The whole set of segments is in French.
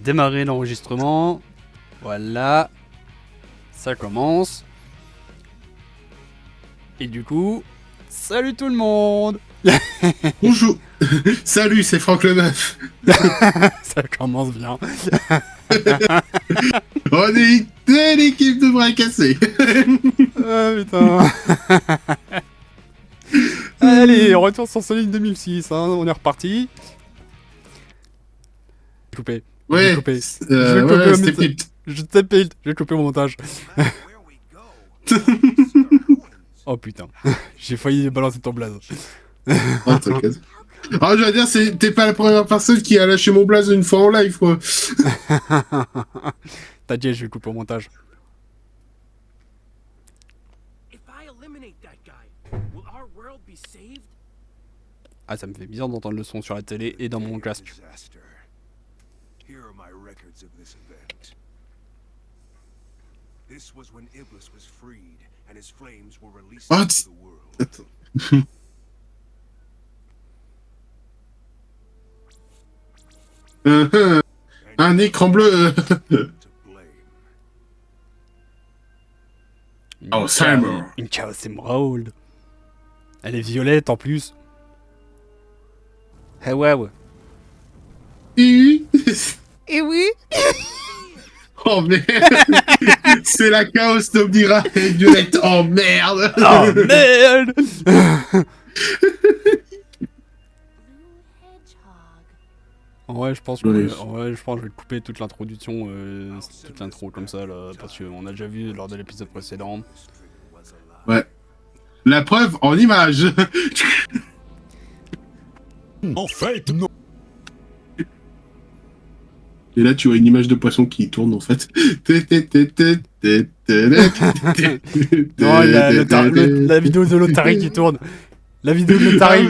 démarrer l'enregistrement. Voilà. Ça commence. Et du coup, salut tout le monde. Bonjour. Salut, c'est Franck Lemeuf. Ça commence bien. On est l'équipe de bras cassés. Ah putain. Allez, on retourne sur Sonic 2006, hein. On est reparti. Coupé. Ouais. Coupé. Ouais, c'était pute. Je vais couper mon montage. Oh putain. J'ai failli balancer ton blaze. Oh, t'inquiète. Ah, je veux dire, t'es pas la première personne qui a lâché mon blaze une fois en live, quoi. T'as dit, je vais couper au montage. Ah, ça me fait bizarre d'entendre le son sur la télé et dans mon casque. Oh, attends. Un écran bleu. Oh, Simon. Une Chaos Emerald. Elle est violette en plus. Eh ouais, ouais. Et oui. oh merde. C'est la chaos d'Omnira et Violette. Oh merde. Oh merde. Ouais, je pense que je vais couper toute l'introduction, toute l'intro comme ça là, parce qu'on a déjà vu lors de l'épisode précédent. Ouais. La preuve en image. En fait, non. Et là, tu vois une image de poisson qui tourne en fait. Non, la vidéo de l'Otari qui tourne. La vidéo de l'Otari.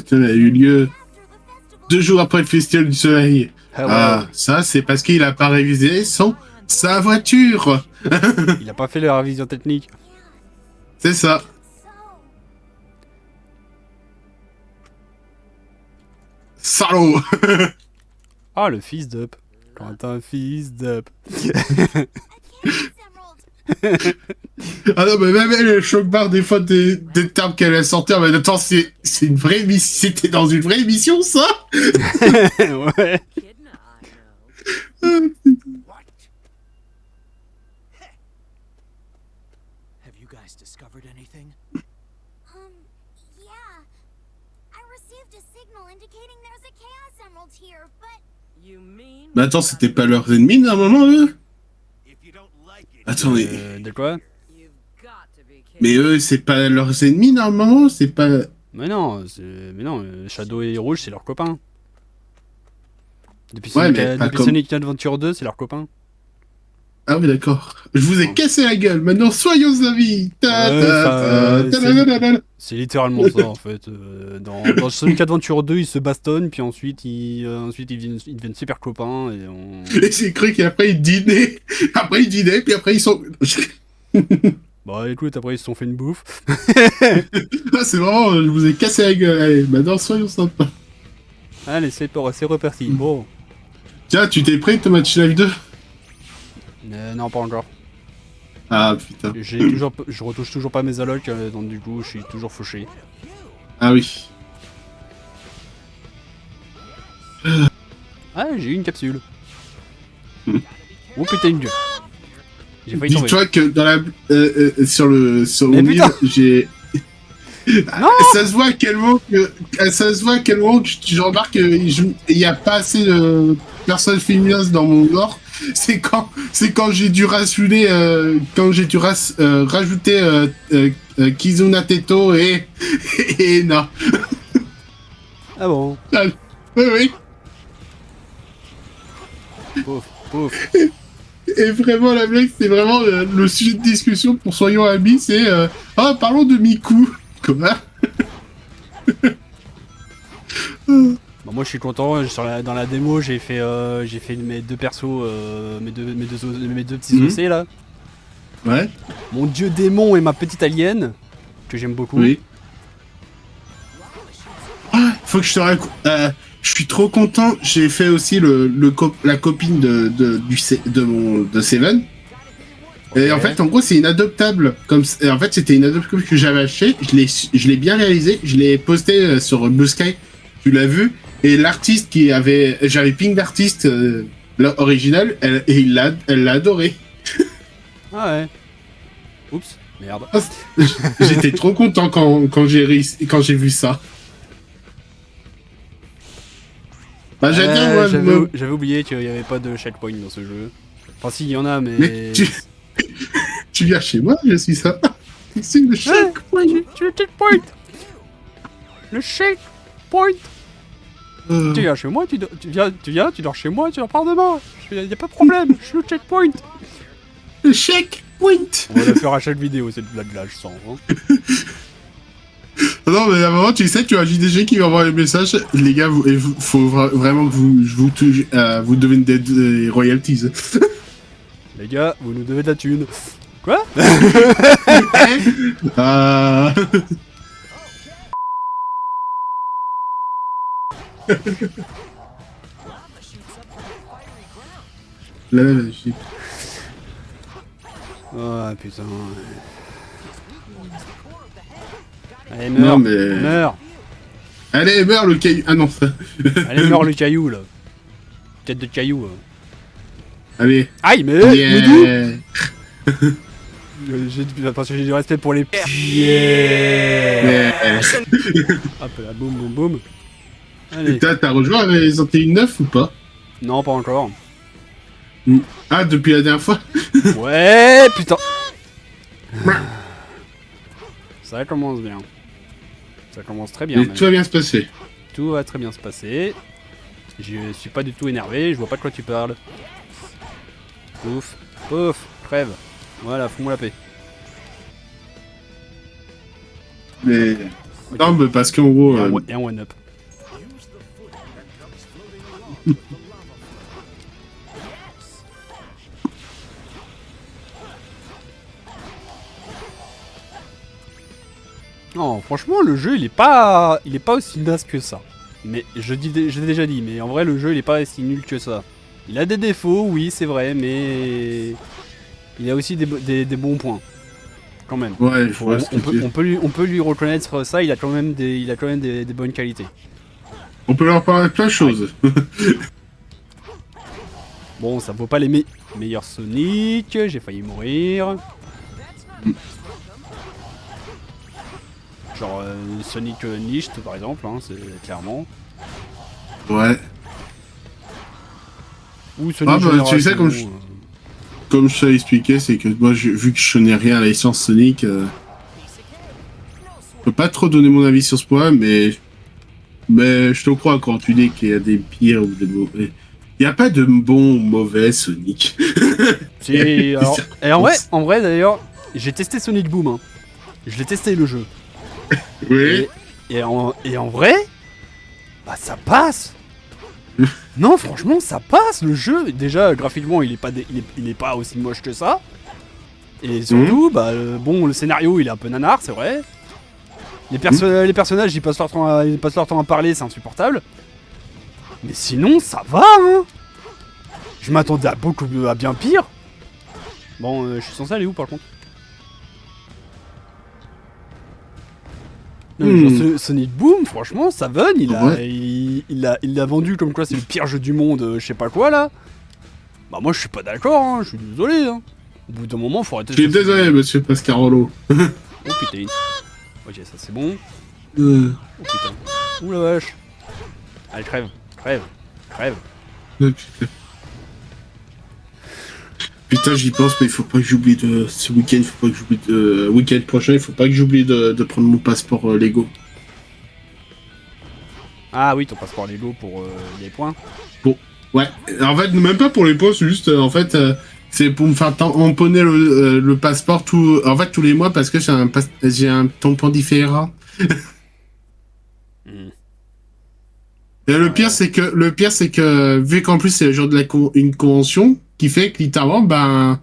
Ça a eu lieu 2 jours après le Festival du Soleil. Ah, ça, c'est parce qu'il a pas révisé sa voiture. Il a pas fait la révision technique. C'est ça. Salaud. Ah, le fils d'up. Quand un fils d'up. Ah non, mais même le choc barre des fois des termes qu'elle a sortis, mais attends, c'est une vraie émission. C'était dans une vraie émission, ça. Ouais. Mais attends, c'était pas leurs ennemis, normalement, eux? Attends, De quoi? mais eux, c'est pas leurs ennemis, normalement? C'est pas... Mais non, Shadow et Rouge, c'est leurs copains. Depuis Ouais, Sonic Adventure 2, c'est leurs copains. Ah oui, d'accord. Je vous ai cassé la gueule, maintenant soyons amis. C'est littéralement ça, en fait. Dans Sonic Adventure 2, ils se bastonnent, puis ensuite, ils deviennent super copains, et on... Et j'ai cru qu'après, ils dînaient. Après, ils dînaient, puis après, ils sont... Bah écoute, après, ils se sont fait une bouffe. Ah, c'est vraiment... Je vous ai cassé la gueule. Allez, maintenant, soyons sympas. Allez, c'est reparti. Bon. Tiens, tu t'es prêt, Tomachi Live 2? Non, pas encore. Ah, putain. Je retouche toujours pas mes allocs, donc du coup, je suis toujours fauché. Ah oui. Ah, j'ai eu une capsule. Oh putain, une gueule. J'ai failli tomber. Dis-toi que dans la... sur Mais mon putain. livre, j'ai... Non. Ça se voit à quel moment que... je remarque qu'il n'y a pas assez de personnes féminines dans mon lore. C'est quand j'ai dû rajouter Kizuna Teto et Ena. Ah bon. Oui. Pouf. Et vraiment, la blague, c'est vraiment le sujet de discussion pour Soyons Amis, c'est parlons de Miku. Comment? Bah, moi moi je suis content. Dans la démo, j'ai fait mes deux persos, mes deux petits OC là. Ouais. Mon dieu démon et ma petite alien, que j'aime beaucoup. Oui. Ah, faut que je te raconte. Je suis trop content. J'ai fait aussi la copine de Seven. Et en fait, en gros, c'est inadoptable. En fait, c'était une adoptable que j'avais acheté. Je l'ai bien réalisé. Je l'ai posté sur Blue Sky. Tu l'as vu. Et l'artiste j'avais ping l'artiste original. Elle l'a adoré. Ah ouais. Oups. Merde. J'étais trop content quand j'ai vu ça. Bah, j'avais oublié qu'il n'y avait pas de checkpoint dans ce jeu. Enfin, si, il y en a, mais tu viens chez moi, je suis ça. C'est le checkpoint. Tu le checkpoint. Le checkpoint. Tu viens chez moi, tu dors chez moi, tu repars demain. Y a pas de problème, je suis le checkpoint. Le checkpoint. On va la faire à chaque vidéo, cette blague-là, je sens. Hein. Non, mais à un moment, tu sais, tu as JDG qui m'envoie un message. Les gars, il faut vraiment que vous devez des royalties. Les gars, vous nous devez de la thune. Quoi? La magie. Oh putain. Allez, meurs. Non, mais... Meurs. Allez, meurs le caillou. Ah non. Allez, meurs le caillou là. Tête de caillou. Allez. Aïe, mais. Yeah. Parce que j'ai du respect pour les. Yeah. Hop là, boum boum boum. Allez. T'as rejoint Resident Evil 9 ou pas? Non, pas encore. Ah, depuis la dernière fois? Ouais, putain. Ça commence bien. Ça commence très bien. Mais tout va bien se passer. Tout va très bien se passer. Je suis pas du tout énervé, je vois pas de quoi tu parles. Ouf, ouf, crève. Voilà, fous-moi la paix. Mais... Okay. Non, mais parce qu'en gros... Et un one-up. Non, franchement, le jeu, il est pas aussi naze que ça. Mais j'ai déjà dit, mais en vrai, le jeu, il est pas si nul que ça. Il a des défauts, oui, c'est vrai, mais il a aussi des bons points, quand même. Ouais, on peut lui reconnaître ça. Il a quand même des bonnes qualités. On peut leur parler de plein de choses. Bon, ça vaut pas les meilleurs Sonic. J'ai failli mourir. Genre Sonic Niched par exemple, hein, c'est clairement. Ouais. Ou Sonic tu sais, comme je t'ai expliqué, c'est que moi, vu que je connais rien à la licence Sonic, je peux pas trop donner mon avis sur ce point, mais je te crois quand tu dis qu'il y a des pires ou des mauvais. Il n'y a pas de bon ou mauvais Sonic. Et en vrai d'ailleurs, j'ai testé Sonic Boom. Hein. Je l'ai testé le jeu. Oui. Et en vrai, bah ça passe. Non, franchement, ça passe le jeu. Déjà, graphiquement, il est pas aussi moche que ça. Et surtout, bon, le scénario, il est un peu nanar, c'est vrai. Les personnages, ils passent leur temps à parler, c'est insupportable. Mais sinon, ça va, hein. Je m'attendais à bien pire. Bon, je suis censé aller où, par contre? Genre, Sonic Boom, franchement, Savon, il l'a vendu comme quoi c'est le pire jeu du monde, je sais pas quoi là. Bah moi je suis pas d'accord, hein, je suis désolé. Hein. Au bout d'un moment, faut arrêter. Je suis désolé, monsieur Pascarolo. Oh putain. Ok, ça c'est bon. Oh putain. Ouh la vache. Allez, crève. Putain, j'y pense, mais il faut pas que j'oublie ce week-end, week-end prochain, il faut pas que j'oublie de prendre mon passeport Lego. Ah oui, ton passeport Lego pour les points. Bon, ouais. En fait, même pas pour les points, c'est juste, c'est pour me faire tamponner le passeport tous les mois parce que j'ai un tampon différent. Et le pire, c'est que, vu qu'en plus, c'est le jour de une convention, qui fait que littéralement, ben,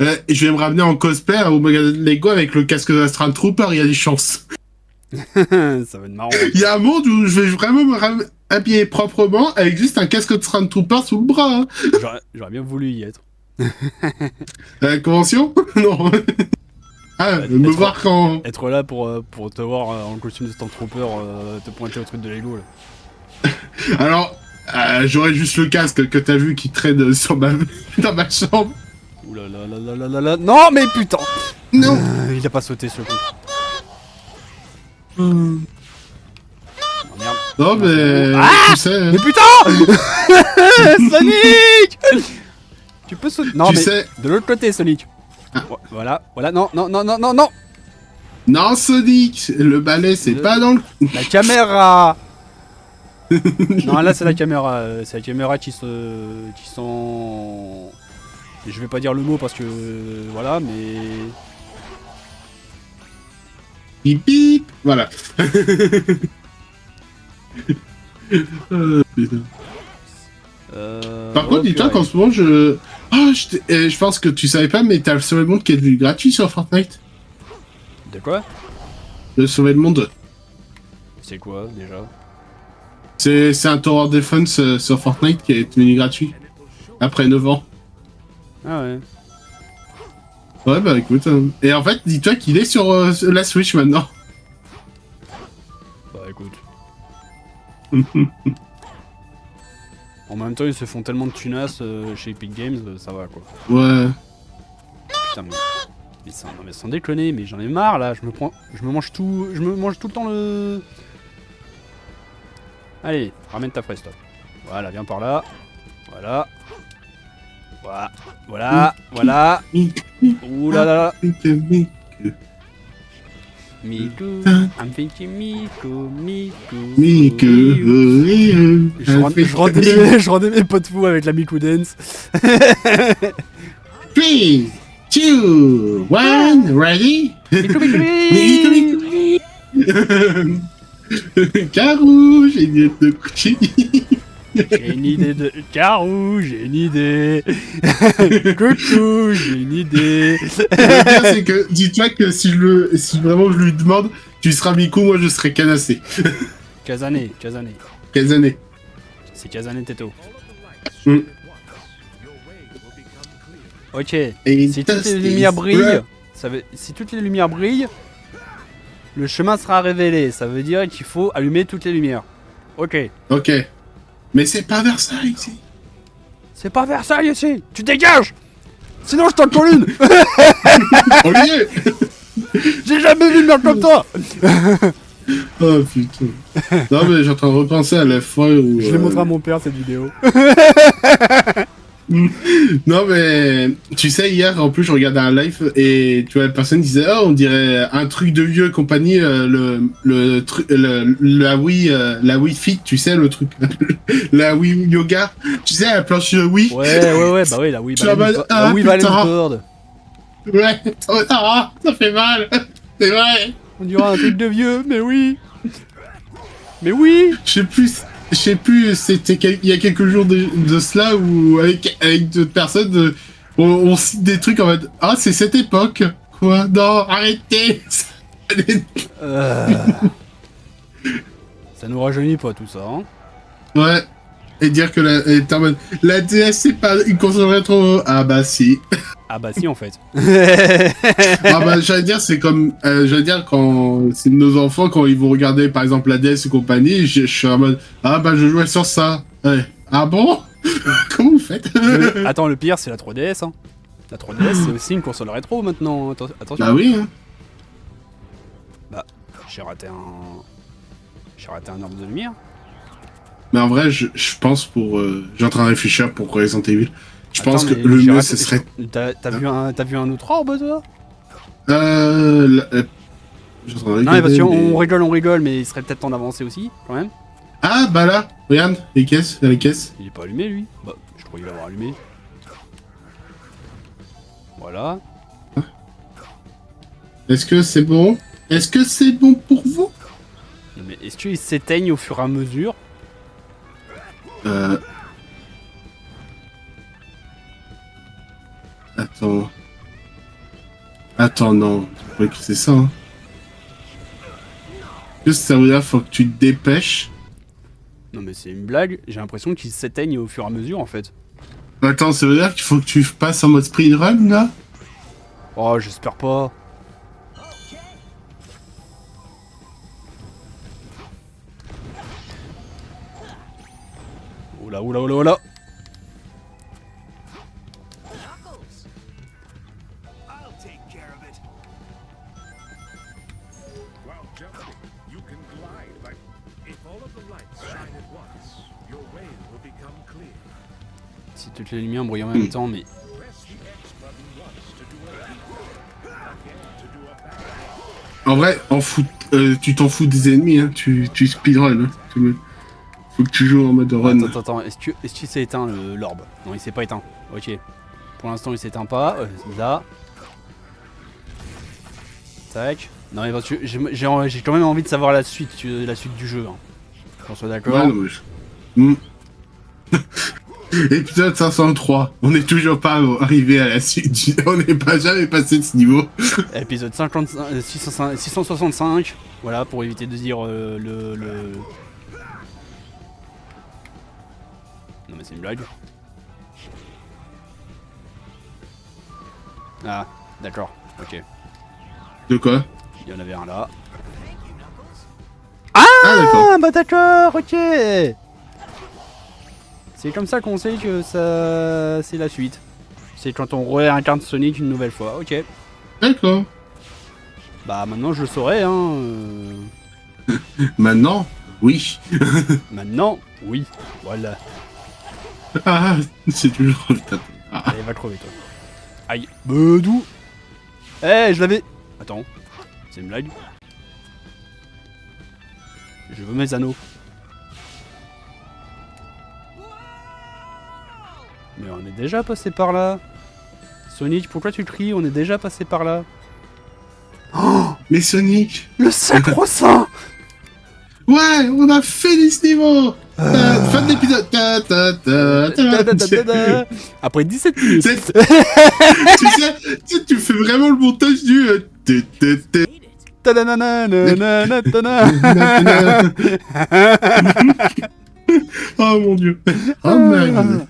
je vais me ramener en cosplay au magasin de Lego avec le casque d'Astral Trooper, il y a des chances. Ça va être marrant. Il y a un monde où je vais vraiment habiller proprement avec juste un casque de Trooper sous le bras. Hein. J'aurais bien voulu y être. La convention? Non. Ah, me voir quand... Être là pour te voir en costume de Stormtrooper te pointer au truc de Lego là. Alors, j'aurais juste le casque que t'as vu qui traîne dans ma chambre. Ouh là là là là là là là. Non mais putain. Non. Il a pas sauté ce coup. Oh, merde. Non, mais... Ah tu sais... Mais putain Sonic. Tu peux sauter. Non Tu mais sais... de l'autre côté Sonic. Ah. Voilà, voilà, non, non, non, non, non, non. Non, Sonic, le balai, c'est pas dans le... La caméra. Non, là c'est la caméra. C'est la caméra qui se... Je vais pas dire le mot parce que... Voilà, mais... Bip bip. Voilà. Putain. Par contre, dis-toi qu'en ce moment, je... Ah, je pense que tu savais pas, mais t'as le Sauver le Monde qui est devenu gratuit sur Fortnite. De quoi? Le Sauver le Monde. C'est quoi, déjà? C'est un Tower Defense sur Fortnite qui est devenu gratuit. Après 9 ans. Ah ouais. Ouais, bah écoute. Et en fait, dis-toi qu'il est sur la Switch maintenant. Bah écoute. En même temps, ils se font tellement de tunas chez Epic Games, ça va quoi. Ouais. Putain, mais non, mais sans déconner, mais j'en ai marre là. Je me mange tout le temps le. Allez, ramène ta fraise, stop. Voilà, viens par là. Voilà. Voilà. Voilà. Voilà. Ouh là là. Miku, I'm thinking Miku. Je rendais mes potes fous avec la Miku Dance. 3, 2, 1, ready? Miku. Carou, j'ai une idée de coucher. J'ai une idée de... Carou, j'ai une idée. Coucou, j'ai une idée. Le pire, c'est que, dis-toi que si vraiment je lui demande, tu seras Miku, moi je serai Canassé. Kazane. Kazané. C'est Kazane Teto. Mm. Ok. Et Si toutes les lumières brillent, si toutes les lumières brillent, le chemin sera révélé. Ça veut dire qu'il faut allumer toutes les lumières. Ok. Ok. Mais c'est pas Versailles ici. C'est pas Versailles ici. Tu dégages. Sinon je t'en colle une. Olivier. J'ai jamais vu une merde comme toi. Oh putain. Non mais j'ai en train de repenser à la fois où... Je l'ai montré à mon père cette vidéo. Non mais tu sais, hier en plus je regardais un live et tu vois la personne disait oh on dirait un truc de vieux et compagnie, la Wii Fit, tu sais le truc, la Wii Yoga, tu sais la planche de Wii. Ouais, bah oui, la Wii Balance Board. Ouais, ça fait mal, c'est vrai. On dirait un truc de vieux, mais oui. Mais oui. Je sais plus, c'était il y a quelques jours de cela où avec d'autres personnes, on cite des trucs en mode ah c'est cette époque quoi, non arrêtez. Ça nous rajeunit pas tout ça, hein. Ouais, et dire que la DS c'est pas une console rétro, ah bah si. Ah bah si en fait. Ah bah j'allais dire c'est comme, quand c'est nos enfants quand ils vont regarder par exemple la DS et compagnie, je suis en mode ah bah je jouais sur ça. Ouais. Ah bon. Comment vous faites? Attends, le pire c'est la 3DS, hein. La 3DS c'est aussi une console rétro maintenant, attention. Bah oui hein. Bah, j'ai raté un arbre de lumière. Mais en vrai je pense j'ai en train de réfléchir pour Resident Evil. Je pense que mais le mieux ce serait... T'as vu un autre orbe toi? Non Non mais parce qu'on rigole, mais il serait peut-être temps d'avancer aussi, quand même. Ah bah là, regarde, les caisses. Il est pas allumé lui. Bah, je croyais l'avoir allumé. Voilà. Est-ce que c'est bon? Est-ce que c'est bon pour vous? Non, mais est-ce qu'ils s'éteignent au fur et à mesure? Euh... Attends. Attends, non. Je crois que c'est ça, hein. Juste ça veut dire faut que tu te dépêches. Non mais c'est une blague, j'ai l'impression qu'ils s'éteignent au fur et à mesure en fait. Attends, ça veut dire qu'il faut que tu passes en mode speedrun, là? Oh, j'espère pas. Oula, oula, oula, oula. While jumping, you can glide like if all of the lights shine at once, your way will become clear. Si toutes les lumières brillent en même temps, mais... Press the X button once to do a leap, again to do a back. En vrai, en foot, tu t'en fous des ennemis, hein. Tu speedrun, hein. Faut que tu joues en mode run. Attends, est-ce qu'il s'est éteint l'orbe? Non, il s'est pas éteint. Ok. Pour l'instant, il s'éteint pas. Là. Tac. Non, mais parce que j'ai quand même envie de savoir la suite du jeu. Hein. Qu'on soit d'accord. Ouais, non, mais Épisode 503. On n'est toujours pas arrivé à la suite. On n'est pas jamais passé de ce niveau. Épisode 665. Voilà, pour éviter de dire le... Non mais c'est une blague. Ah, d'accord, ok. De quoi? Il y en avait un là. Ah, d'accord. Ah bah d'accord, ok. C'est comme ça qu'on sait que ça c'est la suite. C'est quand on réincarne Sonic une nouvelle fois, ok. D'accord. Bah maintenant je le saurai, hein. Maintenant, oui. Maintenant, oui, voilà. Ah, c'est toujours... Ah. Allez, va crever toi. Aïe. D'où? Eh, je l'avais... Attends. C'est une blague. Je veux mes anneaux. Mais on est déjà passé par là. Sonic, pourquoi tu cries? On est déjà passé par là. Mais Sonic... Le sacro-saint. Ouais, on a fini ce niveau. Fin de l'épisode. Après 17 minutes. Tu sais, tu fais vraiment le montage du... Oh mon dieu. Oh merde.